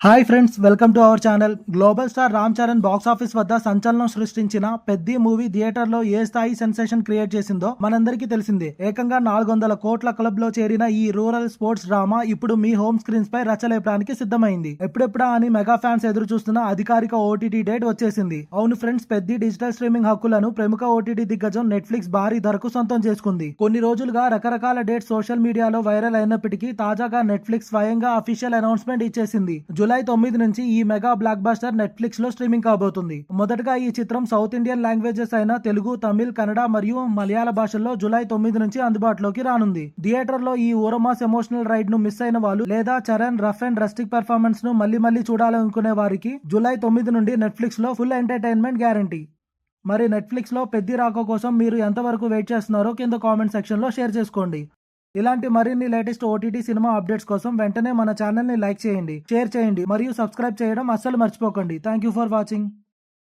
Hi friends, welcome to our channel. Global star Ram Charan box office వద్ద సంచలనం సృష్టించిన Peddi movie theatre లో ఏ స్థాయి సెన్సేషన్ క్రియేట్ చేసిందో మనందరికీ తెలిసిందే. ఏకంగా 400 కోట్ల క్లబ్ లో చేరిన ఈ రూరల్ స్పోర్ట్స్ డ్రామా ఇప్పుడు మీ హోమ్ స్క్రీన్స్ పై రచ్చలేపడానికి సిద్ధమైంది. ఎప్పుడెప్పుడా అని మెగా ఫ్యాన్స్ ఎదురు చూస్తున్న అధికారిక ఓటీటీ డేట్ వచ్చేసింది. అవును ఫ్రెండ్స్, పెద్ది డిజిటల్ స్ట్రీమింగ్ హక్కులను ప్రముఖ ఓటీటీ దిగ్గజం నెట్ఫ్లిక్స్ భారీ ధరకు సొంతం చేసుకుంది. కొన్ని రోజులుగా రకరకాల డేట్స్ సోషల్ మీడియాలో వైరల్ అయినప్పటికీ తాజాగా నెట్ఫ్లిక్స్ స్వయంగా అఫీషియల్ అనౌన్స్మెంట్ ఇచ్చేసింది. జూలై 9 నుంచి ఈ మెగా బ్లాక్ బస్టర్ నెట్ఫ్లిక్స్ లో స్ట్రీమింగ్ కాబోతుంది. మొదటగా ఈ చిత్రం సౌత్ ఇండియన్ లాంగ్వేజెస్ అయిన తెలుగు, తమిళ్, కన్నడ మరియు మలయాళ భాషల్లో జూలై 9 నుంచి అందుబాటులోకి రానుంది. థియేటర్ లో ఈ ఊరమాస్ ఎమోషనల్ రైడ్ ను మిస్ అయిన వాళ్ళు లేదా Charan rough and rustic performance ను మళ్ళీ చూడాలనుకునే వారికి జూలై 9 నుండి నెట్ఫ్లిక్స్ లో ఫుల్ ఎంటర్టైన్మెంట్ గ్యారంటీ. మరి నెట్ఫ్లిక్స్ లో పెద్ది రాక కోసం మీరు ఎంతవరకు వెయిట్ చేస్తున్నారో కింద కామెంట్ సెక్షన్ లో షేర్ చేసుకోండి. ఇలాంటి మరిన్ని లేటెస్ట్ ఓటీటీ సినిమా అప్డేట్స్ కోసం వెంటనే మన ఛానల్ ని లైక్ చేయండి, షేర్ చేయండి మరియు సబ్స్క్రైబ్ చేయడం అస్సలు మర్చిపోకండి. Thank you for watching.